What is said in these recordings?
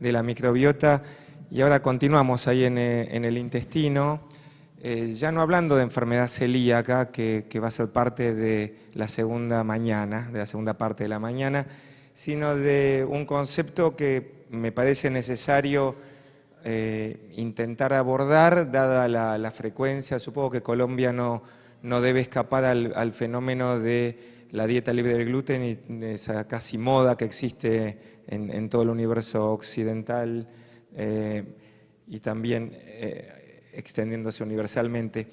de la microbiota y ahora continuamos ahí en el intestino, ya no hablando de enfermedad celíaca, que va a ser parte de la segunda parte de la mañana, sino de un concepto que me parece necesario intentar abordar, dada la frecuencia. Supongo que Colombia no debe escapar al fenómeno de la dieta libre del gluten y esa casi moda que existe en todo el universo occidental y también extendiéndose universalmente.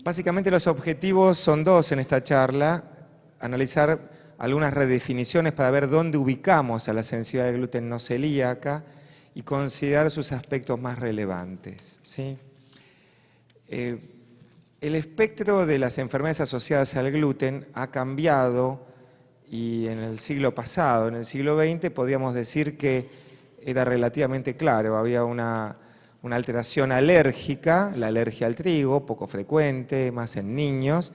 Básicamente los objetivos son dos en esta charla: analizar algunas redefiniciones para ver dónde ubicamos a la sensibilidad del gluten no celíaca y considerar sus aspectos más relevantes, ¿sí? El espectro de las enfermedades asociadas al gluten ha cambiado y en el siglo pasado, en el siglo XX, podríamos decir que era relativamente claro. Había una alteración alérgica, la alergia al trigo, poco frecuente, más en niños,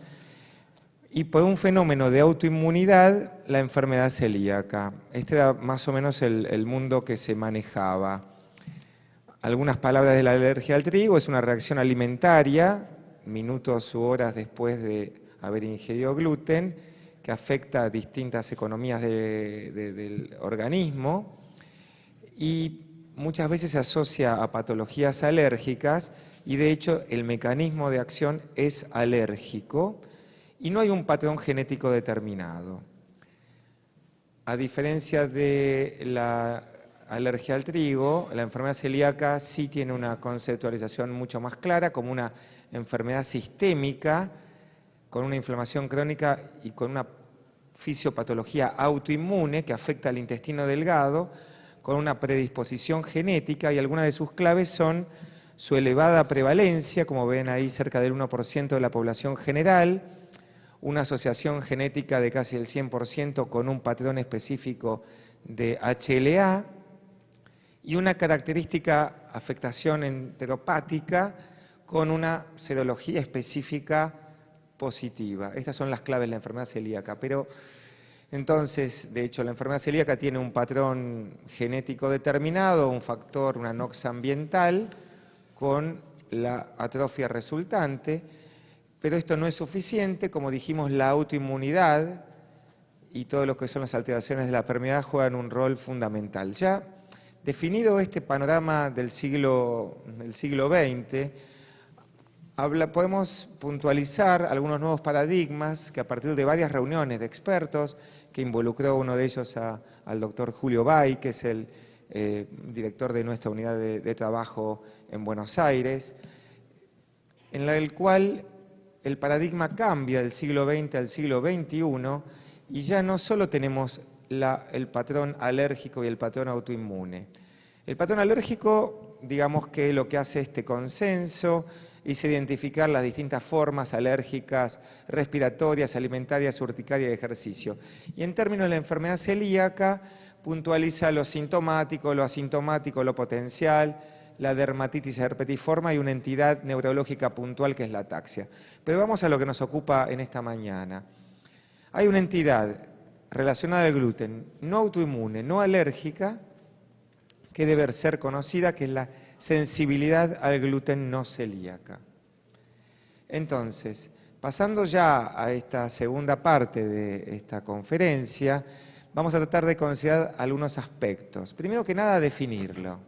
y por un fenómeno de autoinmunidad, la enfermedad celíaca. Este era más o menos el mundo que se manejaba. Algunas palabras de la alergia al trigo: es una reacción alimentaria, minutos u horas después de haber ingerido gluten, que afecta a distintas economías del organismo y muchas veces se asocia a patologías alérgicas y de hecho el mecanismo de acción es alérgico y no hay un patrón genético determinado. A diferencia de la alergia al trigo, la enfermedad celíaca sí tiene una conceptualización mucho más clara como una enfermedad sistémica con una inflamación crónica y con una fisiopatología autoinmune que afecta al intestino delgado, con una predisposición genética, y algunas de sus claves son su elevada prevalencia, como ven ahí, cerca del 1% de la población general, una asociación genética de casi el 100% con un patrón específico de HLA y una característica afectación enteropática con una serología específica positiva. Estas son las claves de la enfermedad celíaca. Pero entonces, de hecho, la enfermedad celíaca tiene un patrón genético determinado, un factor, una nox ambiental, con la atrofia resultante, pero esto no es suficiente. Como dijimos, la autoinmunidad y todo lo que son las alteraciones de la permeabilidad juegan un rol fundamental. Ya definido este panorama del siglo XX, podemos puntualizar algunos nuevos paradigmas que, a partir de varias reuniones de expertos, que involucró uno de ellos al doctor Julio Bay, que es el director de nuestra unidad de trabajo en Buenos Aires, en el cual el paradigma cambia del siglo XX al siglo XXI y ya no solo tenemos el patrón alérgico y el patrón autoinmune. El patrón alérgico, digamos que lo que hace este consenso es identificar las distintas formas alérgicas respiratorias, alimentarias, urticarias y de ejercicio. Y en términos de la enfermedad celíaca, puntualiza lo sintomático, lo asintomático, lo potencial, la dermatitis herpetiforme y una entidad neurológica puntual que es la ataxia. Pero vamos a lo que nos ocupa en esta mañana. Hay una entidad relacionada al gluten, no autoinmune, no alérgica, que debe ser conocida, que es la sensibilidad al gluten no celíaca. Entonces, pasando ya a esta segunda parte de esta conferencia, vamos a tratar de considerar algunos aspectos. Primero que nada, definirlo.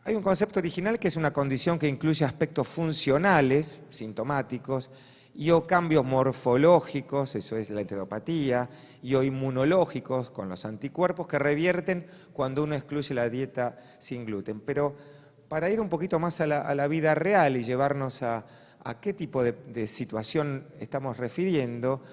Hay un concepto original que es una condición que incluye aspectos funcionales, sintomáticos, y o cambios morfológicos, eso es la enteropatía, y o inmunológicos, con los anticuerpos que revierten cuando uno excluye la dieta sin gluten. Pero para ir un poquito más a la vida real y llevarnos a qué tipo de situación estamos refiriendo,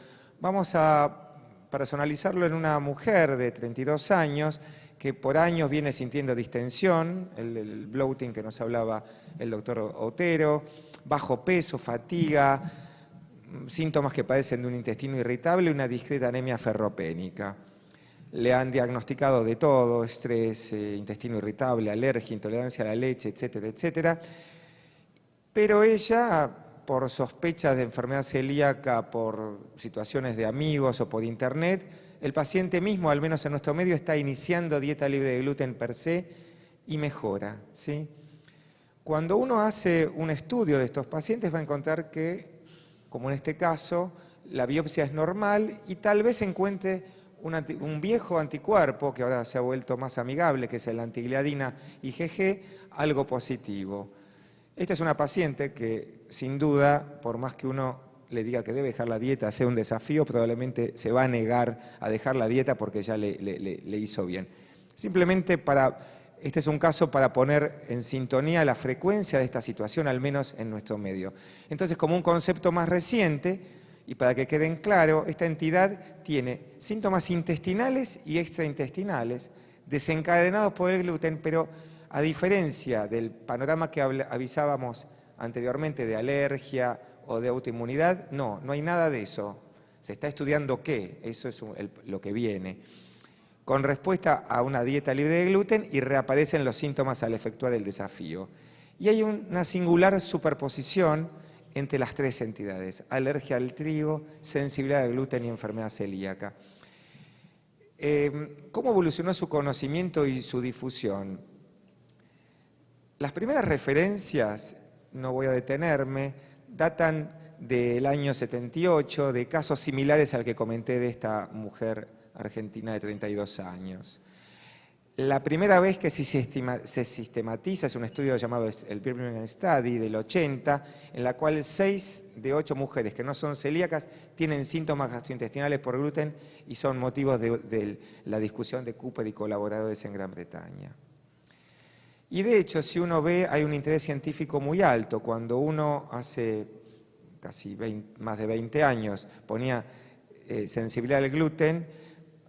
vamos a personalizarlo en una mujer de 32 años que por años viene sintiendo distensión, el bloating que nos hablaba el doctor Otero, bajo peso, fatiga, síntomas que padecen de un intestino irritable y una discreta anemia ferropénica. Le han diagnosticado de todo: estrés, intestino irritable, alergia, intolerancia a la leche, etcétera, etcétera. Pero ella, por sospechas de enfermedad celíaca, por situaciones de amigos o por internet, el paciente mismo, al menos en nuestro medio, está iniciando dieta libre de gluten per se y mejora, ¿sí? Cuando uno hace un estudio de estos pacientes va a encontrar que, como en este caso, la biopsia es normal y tal vez encuentre un viejo anticuerpo que ahora se ha vuelto más amigable, que es el antigliadina IgG, algo positivo. Esta es una paciente que, sin duda, por más que uno le diga que debe dejar la dieta, sea un desafío, probablemente se va a negar a dejar la dieta porque ya le hizo bien. Simplemente este es un caso para poner en sintonía la frecuencia de esta situación, al menos en nuestro medio. Entonces, como un concepto más reciente, y para que queden claro, esta entidad tiene síntomas intestinales y extraintestinales desencadenados por el gluten, pero a diferencia del panorama que avisábamos anteriormente de alergia o de autoinmunidad, no hay nada de eso. Se está estudiando qué, eso es lo que viene. Con respuesta a una dieta libre de gluten y reaparecen los síntomas al efectuar el desafío. Y hay una singular superposición entre las tres entidades: alergia al trigo, sensibilidad al gluten y enfermedad celíaca. ¿Cómo evolucionó su conocimiento y su difusión? Las primeras referencias, no voy a detenerme, datan del año 78, de casos similares al que comenté de esta mujer argentina de 32 años. La primera vez que se sistematiza es un estudio llamado el Birmingham Study del 80, en la cual 6 de 8 mujeres que no son celíacas tienen síntomas gastrointestinales por gluten y son motivos de la discusión de Cooper y colaboradores en Gran Bretaña. Y de hecho, si uno ve, hay un interés científico muy alto. Cuando uno hace casi más de 20 años ponía sensibilidad al gluten,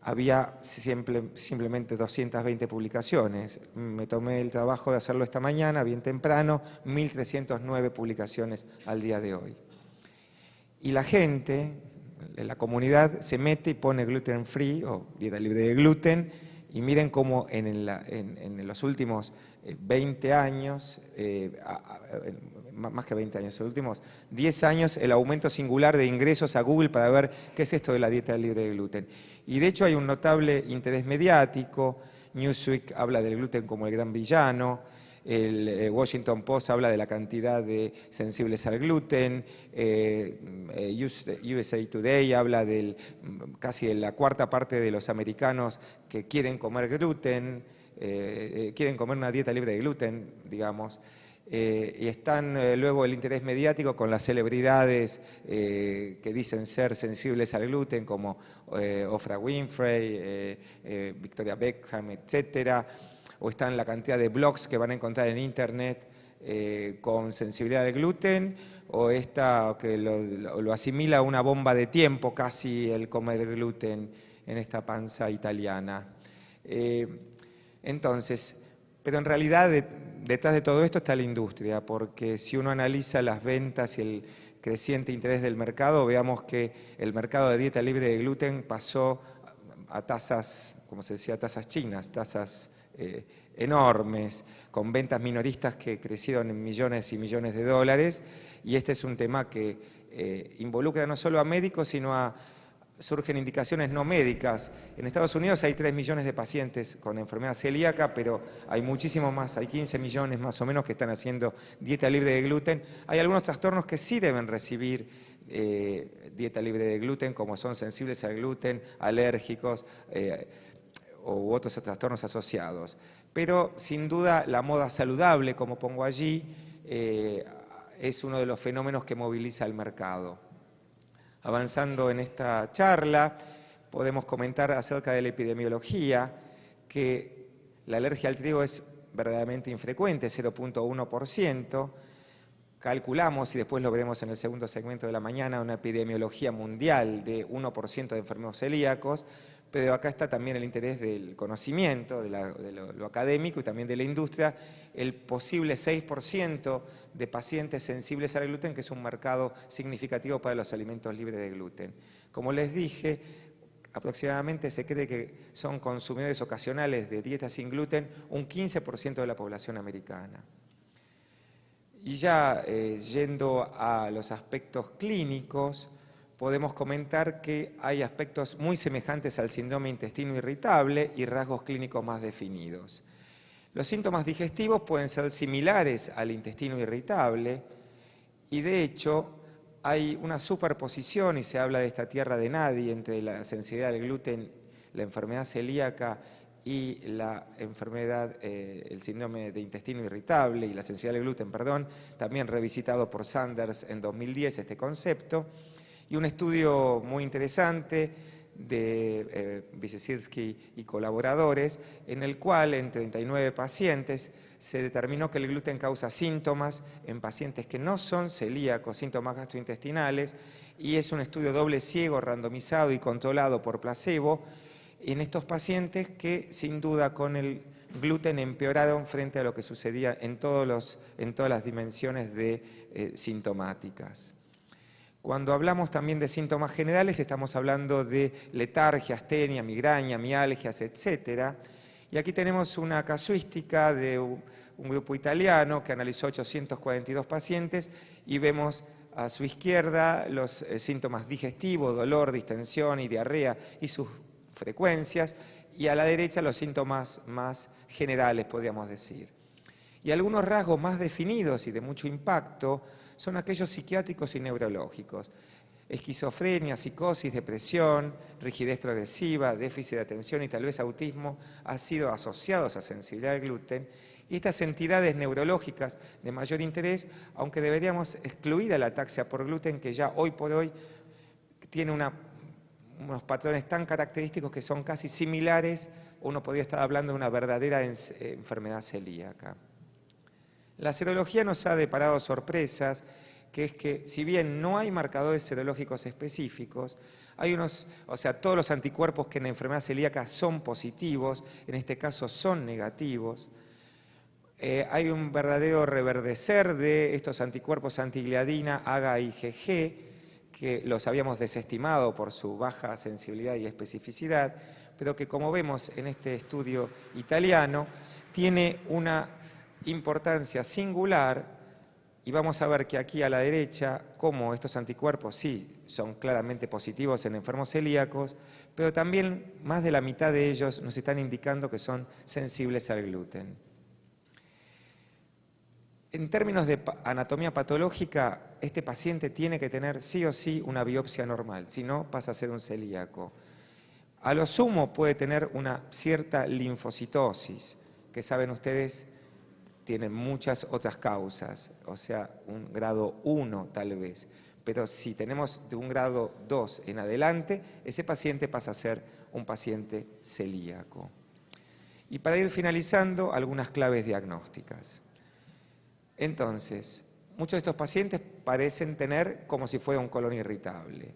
había simplemente 220 publicaciones. Me tomé el trabajo de hacerlo esta mañana, bien temprano, 1.309 publicaciones al día de hoy. Y la gente, la comunidad, se mete y pone gluten free o dieta libre de gluten, y miren cómo en los últimos 20 años, más que 20 años, en los últimos 10 años, el aumento singular de ingresos a Google para ver qué es esto de la dieta libre de gluten. Y de hecho hay un notable interés mediático. Newsweek habla del gluten como el gran villano, el Washington Post habla de la cantidad de sensibles al gluten, USA Today habla casi de la cuarta parte de los americanos que quieren comer gluten, quieren comer una dieta libre de gluten, digamos. Y están luego el interés mediático con las celebridades que dicen ser sensibles al gluten, como Oprah Winfrey, Victoria Beckham, etcétera. O están la cantidad de blogs que van a encontrar en internet con sensibilidad al gluten, o esta que lo asimila a una bomba de tiempo casi el comer gluten en esta panza italiana. Entonces, pero en realidad detrás de todo esto está la industria, porque si uno analiza las ventas y el creciente interés del mercado, veamos que el mercado de dieta libre de gluten pasó a tasas, como se decía, tasas chinas, tasas enormes, con ventas minoristas que crecieron en millones y millones de dólares, y este es un tema que involucra no solo a médicos, sino surgen indicaciones no médicas. En Estados Unidos hay 3 millones de pacientes con enfermedad celíaca, pero hay muchísimos más, hay 15 millones más o menos que están haciendo dieta libre de gluten. Hay algunos trastornos que sí deben recibir dieta libre de gluten, como son sensibles al gluten, alérgicos u otros trastornos asociados. Pero sin duda la moda saludable, como pongo allí, es uno de los fenómenos que moviliza el mercado. Avanzando en esta charla, podemos comentar acerca de la epidemiología, que la alergia al trigo es verdaderamente infrecuente, 0.1%. Calculamos, y después lo veremos en el segundo segmento de la mañana, una epidemiología mundial de 1% de enfermos celíacos, pero acá está también el interés del conocimiento, de lo académico y también de la industria, el posible 6% de pacientes sensibles al gluten, que es un mercado significativo para los alimentos libres de gluten. Como les dije, aproximadamente se cree que son consumidores ocasionales de dieta sin gluten un 15% de la población americana. Y ya yendo a los aspectos clínicos, podemos comentar que hay aspectos muy semejantes al síndrome intestino irritable y rasgos clínicos más definidos. Los síntomas digestivos pueden ser similares al intestino irritable y de hecho hay una superposición, y se habla de esta tierra de nadie, entre la sensibilidad al gluten, la enfermedad celíaca y la enfermedad, el síndrome de intestino irritable y la sensibilidad al gluten, perdón, también revisitado por Sanders en 2010 este concepto, y un estudio muy interesante de Wyszynski y colaboradores, en el cual en 39 pacientes se determinó que el gluten causa síntomas en pacientes que no son celíacos, síntomas gastrointestinales, y es un estudio doble ciego, randomizado y controlado por placebo, en estos pacientes que sin duda con el gluten empeoraron frente a lo que sucedía en todas las dimensiones de sintomáticas. Cuando hablamos también de síntomas generales, estamos hablando de letargia, astenia, migraña, mialgias, etc. Y aquí tenemos una casuística de un grupo italiano que analizó 842 pacientes y vemos a su izquierda los síntomas digestivos, dolor, distensión y diarrea y sus frecuencias, y a la derecha los síntomas más generales, podríamos decir. Y algunos rasgos más definidos y de mucho impacto son aquellos psiquiátricos y neurológicos. Esquizofrenia, psicosis, depresión, rigidez progresiva, déficit de atención y tal vez autismo han sido asociados a sensibilidad al gluten. Y estas entidades neurológicas de mayor interés, aunque deberíamos excluir a la ataxia por gluten, que ya hoy por hoy tiene unos patrones tan característicos que son casi similares, uno podría estar hablando de una verdadera enfermedad celíaca. La serología nos ha deparado sorpresas, que es que si bien no hay marcadores serológicos específicos, hay todos los anticuerpos que en la enfermedad celíaca son positivos, en este caso son negativos. Hay un verdadero reverdecer de estos anticuerpos antigliadina, AGA y IgG, que los habíamos desestimado por su baja sensibilidad y especificidad, pero que como vemos en este estudio italiano, tiene una importancia singular, y vamos a ver que aquí a la derecha, cómo estos anticuerpos sí son claramente positivos en enfermos celíacos, pero también más de la mitad de ellos nos están indicando que son sensibles al gluten. En términos de anatomía patológica, este paciente tiene que tener sí o sí una biopsia normal, si no pasa a ser un celíaco. A lo sumo puede tener una cierta linfocitosis, que saben ustedes tienen muchas otras causas, o sea, un grado 1 tal vez. Pero si tenemos de un grado 2 en adelante, ese paciente pasa a ser un paciente celíaco. Y para ir finalizando, algunas claves diagnósticas. Entonces, muchos de estos pacientes parecen tener como si fuera un colon irritable.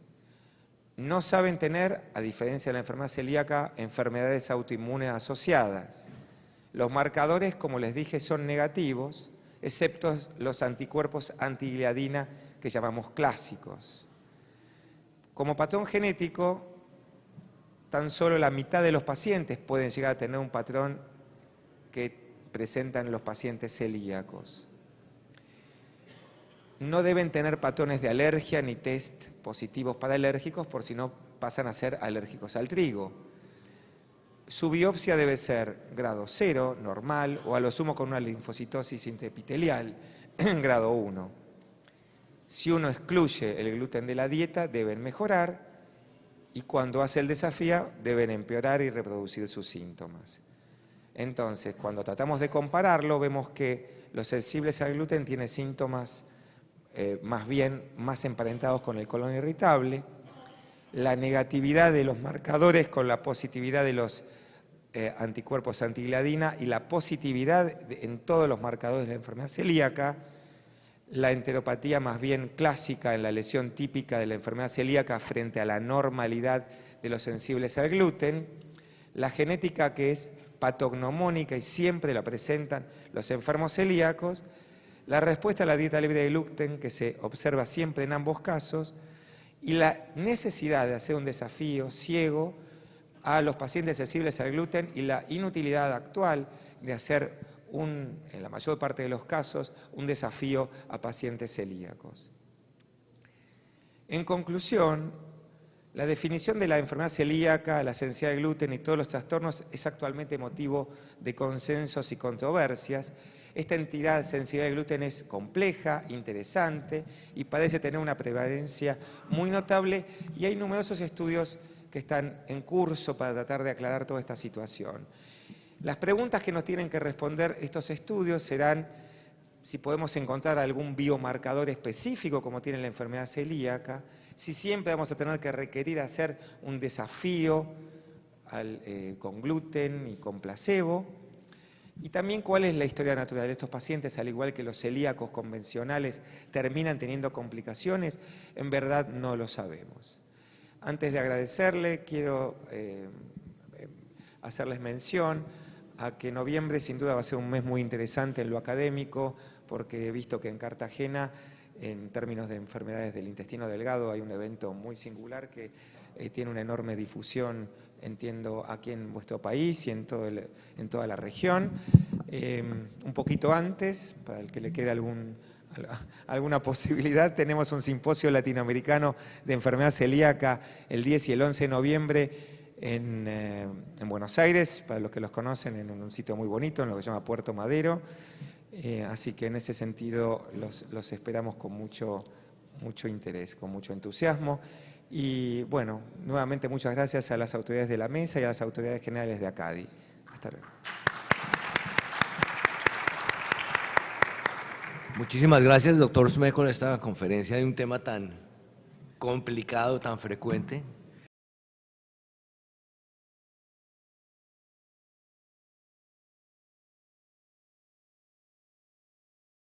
No saben tener, a diferencia de la enfermedad celíaca, enfermedades autoinmunes asociadas. Los marcadores, como les dije, son negativos, excepto los anticuerpos antigliadina que llamamos clásicos. Como patrón genético, tan solo la mitad de los pacientes pueden llegar a tener un patrón que presentan los pacientes celíacos. No deben tener patrones de alergia ni test positivos para alérgicos, por si no pasan a ser alérgicos al trigo. Su biopsia debe ser grado 0, normal, o a lo sumo con una linfocitosis intraepitelial, grado 1. Si uno excluye el gluten de la dieta, deben mejorar, y cuando hace el desafío, deben empeorar y reproducir sus síntomas. Entonces, cuando tratamos de compararlo, vemos que los sensibles al gluten tienen síntomas más bien más emparentados con el colon irritable, la negatividad de los marcadores con la positividad de los anticuerpos antigliadina y la positividad en todos los marcadores de la enfermedad celíaca, la enteropatía más bien clásica en la lesión típica de la enfermedad celíaca frente a la normalidad de los sensibles al gluten, la genética que es patognomónica y siempre la presentan los enfermos celíacos, la respuesta a la dieta libre de gluten que se observa siempre en ambos casos, y la necesidad de hacer un desafío ciego a los pacientes sensibles al gluten y la inutilidad actual de hacer, en la mayor parte de los casos, un desafío a pacientes celíacos. En conclusión, la definición de la enfermedad celíaca, la sensibilidad al gluten y todos los trastornos es actualmente motivo de consensos y controversias. Esta entidad sensible al gluten es compleja, interesante y parece tener una prevalencia muy notable, y hay numerosos estudios que están en curso para tratar de aclarar toda esta situación. Las preguntas que nos tienen que responder estos estudios serán si podemos encontrar algún biomarcador específico como tiene la enfermedad celíaca, si siempre vamos a tener que requerir hacer un desafío con gluten y con placebo, y también cuál es la historia natural de estos pacientes, al igual que los celíacos convencionales terminan teniendo complicaciones. En verdad no lo sabemos. Antes de agradecerle, quiero hacerles mención a que noviembre sin duda va a ser un mes muy interesante en lo académico, porque he visto que en Cartagena, en términos de enfermedades del intestino delgado, hay un evento muy singular que tiene una enorme difusión, entiendo, aquí en vuestro país y en toda la región. Un poquito antes, para el que le quede alguna posibilidad, tenemos un simposio latinoamericano de enfermedad celíaca el 10 y el 11 de noviembre en Buenos Aires, para los que los conocen, en un sitio muy bonito, en lo que se llama Puerto Madero. Así que en ese sentido los esperamos con mucho interés, con mucho entusiasmo. Y bueno, nuevamente muchas gracias a las autoridades de la mesa y a las autoridades generales de ACADI. Hasta luego. Muchísimas gracias, doctor Smith, con esta conferencia de un tema tan complicado, tan frecuente.